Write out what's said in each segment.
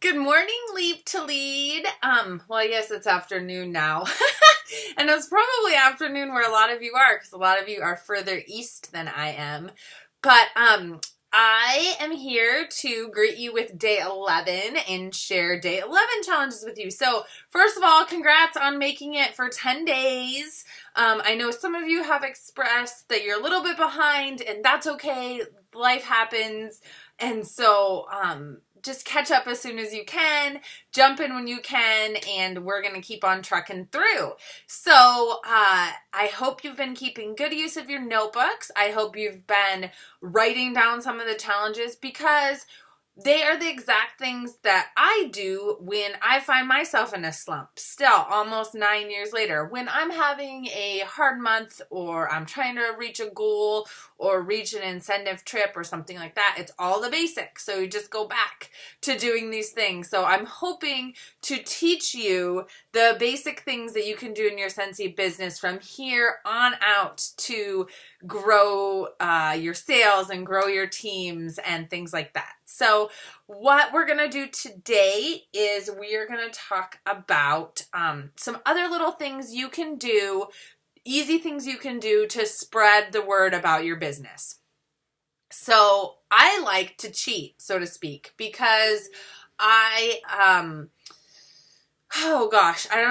Good morning, Leap to Lead. Well, I guess it's afternoon now. And it's probably afternoon where a lot of you are, because a lot of you are further east than I am. But I am here to greet you with day 11 and share day 11 challenges with you. So first of all, congrats on making it for 10 days. I know some of you have expressed that you're a little bit behind, and that's okay. Life happens. And so just catch up as soon as you can, jump in when you can, and we're going to keep on trucking through. So I hope you've been keeping good use of your notebooks. I hope you've been writing down some of the challenges, because they are the exact things that I do when I find myself in a slump. Still, almost 9 years later, when I'm having a hard month, or I'm trying to reach a goal or reach an incentive trip or something like that, it's all the basics. So you just go back to doing these things. So I'm hoping to teach you the basic things that you can do in your Scentsy business from here on out to grow your sales and grow your teams and things like that. So what we're going to do today is we are going to talk about some other little things you can do, easy things you can do to spread the word about your business. So I like to cheat, so to speak, because I don't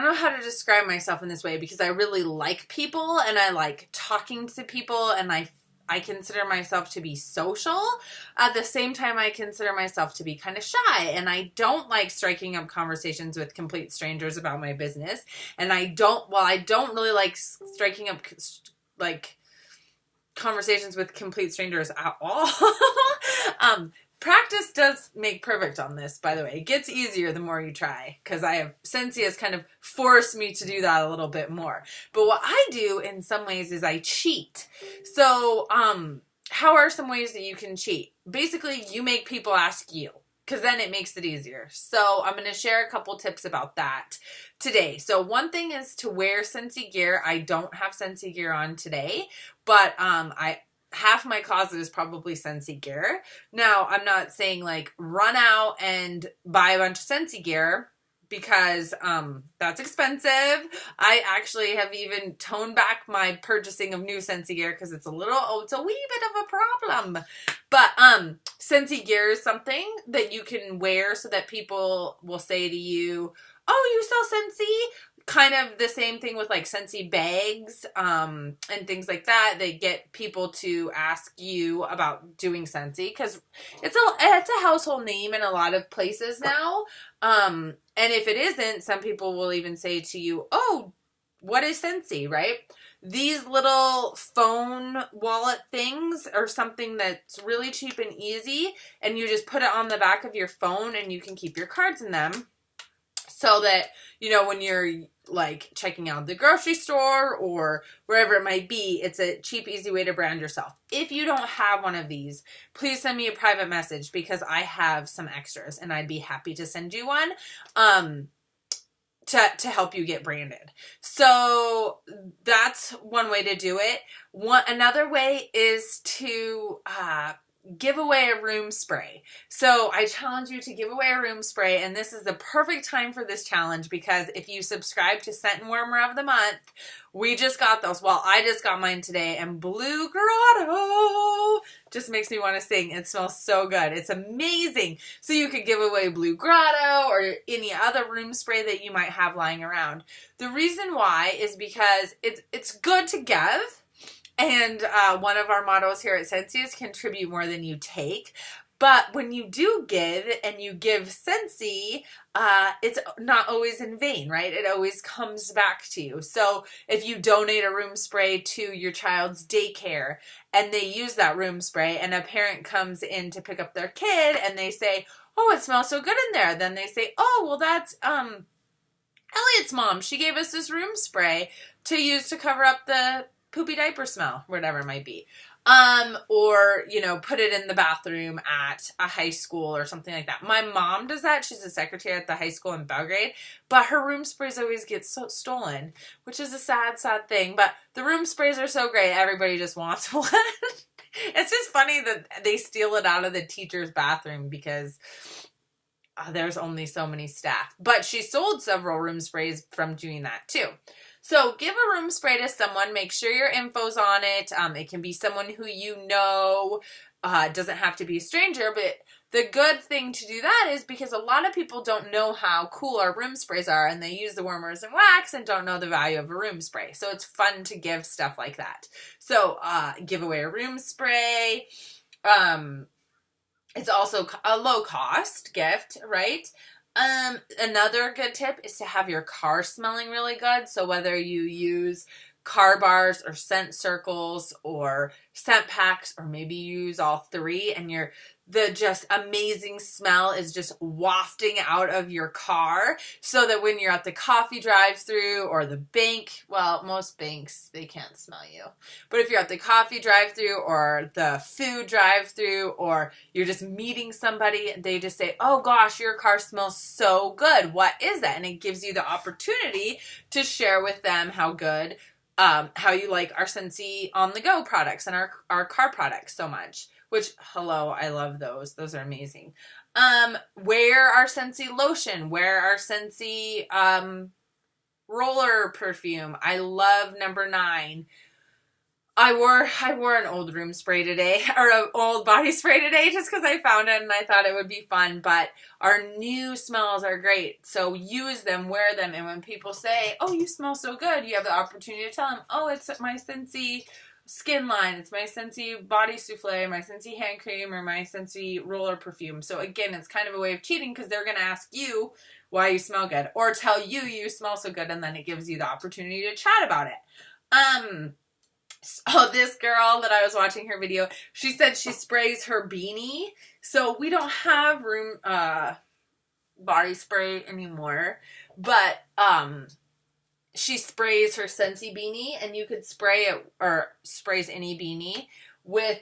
know how to describe myself in this way, because I really like people and I like talking to people, and I consider myself to be social. At the same time, I consider myself to be kind of shy, and I don't like striking up conversations with complete strangers about my business. And I don't really like striking up conversations with complete strangers at all. Practice does make perfect on this, by the way. It gets easier the more you try, because Scentsy has kind of forced me to do that a little bit more. But what I do in some ways is I cheat. So, how are some ways that you can cheat? Basically, you make people ask you, because then it makes it easier. So I'm going to share a couple tips about that today. So one thing is to wear Scentsy gear. I don't have Scentsy gear on today, but half my closet is probably Scentsy gear. Now, I'm not saying like run out and buy a bunch of Scentsy gear, because that's expensive. I actually have even toned back my purchasing of new Scentsy gear, because it's a wee bit of a problem. But Scentsy gear is something that you can wear so that people will say to you, "Oh, you sell Scentsy?" Kind of the same thing with like Scentsy bags and things like that. They get people to ask you about doing Scentsy, because it's a household name in a lot of places now. And if it isn't, some people will even say to you, "Oh, what is Scentsy?" Right? These little phone wallet things are something that's really cheap and easy, and you just put it on the back of your phone and you can keep your cards in them, so that, when you're like checking out the grocery store or wherever it might be, it's a cheap, easy way to brand yourself. If you don't have one of these, please send me a private message, because I have some extras and I'd be happy to send you one to help you get branded. So that's one way to do it. Another way is to give away a room spray. So I challenge you to give away a room spray, and this is the perfect time for this challenge, because if you subscribe to Scent and Warmer of the Month, we just got those. Well, I just got mine today, and Blue Grotto just makes me want to sing. It smells so good. It's amazing. So you could give away Blue Grotto or any other room spray that you might have lying around. The reason why is because it's good to give. And one of our mottos here at Scentsy is contribute more than you take. But when you do give, and you give Scentsy, it's not always in vain, right? It always comes back to you. So if you donate a room spray to your child's daycare, and they use that room spray, and a parent comes in to pick up their kid, and they say, "Oh, it smells so good in there." Then they say, "Oh, well, that's Elliot's mom. She gave us this room spray to use to cover up the poopy diaper smell," whatever it might be. Or, put it in the bathroom at a high school or something like that. My mom does that. She's a secretary at the high school in Belgrade, but her room sprays always get stolen, which is a sad, sad thing. But the room sprays are so great. Everybody just wants one. It's just funny that they steal it out of the teacher's bathroom, because there's only so many staff. But she sold several room sprays from doing that too. So give a room spray to someone. Make sure your info's on it. It can be someone who you know. It doesn't have to be a stranger, but the good thing to do that is because a lot of people don't know how cool our room sprays are, and they use the warmers and wax and don't know the value of a room spray. So it's fun to give stuff like that. So give away a room spray. It's also a low cost gift, right? Another good tip is to have your car smelling really good. So whether you use car bars or scent circles or scent packs, or maybe you use all three, and the just amazing smell is just wafting out of your car, so that when you're at the coffee drive-through or the bank, well, most banks, they can't smell you. But if you're at the coffee drive-through or the food drive-through, or you're just meeting somebody, they just say, oh gosh, your car smells so good. What is that? And it gives you the opportunity to share with them how good, how you like our Scentsy on-the-go products and our car products so much. Which, hello, I love those. Those are amazing. Wear our Scentsy lotion. Wear our Scentsy roller perfume. I love number 9. I wore an old room spray today, or an old body spray today, just because I found it and I thought it would be fun. But our new smells are great, so use them, wear them, and when people say, "Oh, you smell so good," you have the opportunity to tell them, "Oh, it's my Scentsy skin line, it's my Scentsy body souffle, my Scentsy hand cream, or my Scentsy roller perfume." So again, it's kind of a way of cheating, because they're going to ask you why you smell good, or tell you smell so good, and then it gives you the opportunity to chat about it. So this girl that I was watching her video, she said she sprays her beanie. So we don't have room body spray anymore, but she sprays her Scentsy beanie, and you could spray it, or sprays any beanie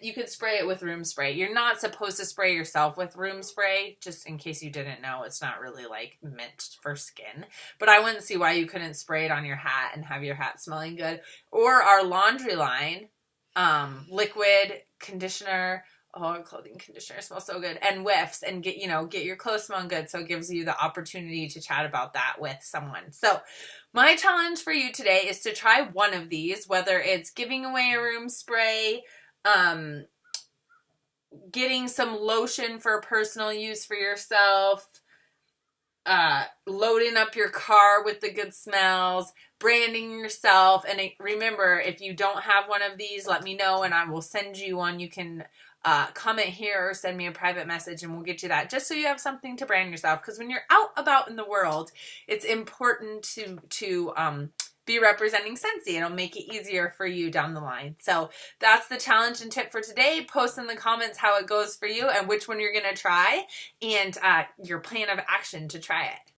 you could spray it with room spray. You're not supposed to spray yourself with room spray, just in case you didn't know. It's not really like meant for skin, but I wouldn't see why you couldn't spray it on your hat and have your hat smelling good. Or our laundry line, liquid conditioner. Oh, our clothing conditioner smells so good, and whiffs, and get your clothes smelling good. So it gives you the opportunity to chat about that with someone. So my challenge for you today is to try one of these, whether it's giving away a room spray, getting some lotion for personal use for yourself, loading up your car with the good smells, branding yourself. And remember, if you don't have one of these, let me know and I will send you one. You can comment here or send me a private message and we'll get you that, just so you have something to brand yourself. Because when you're out about in the world, it's important to be representing Scentsy. It'll make it easier for you down the line. So that's the challenge and tip for today. Post in the comments how it goes for you and which one you're going to try, and your plan of action to try it.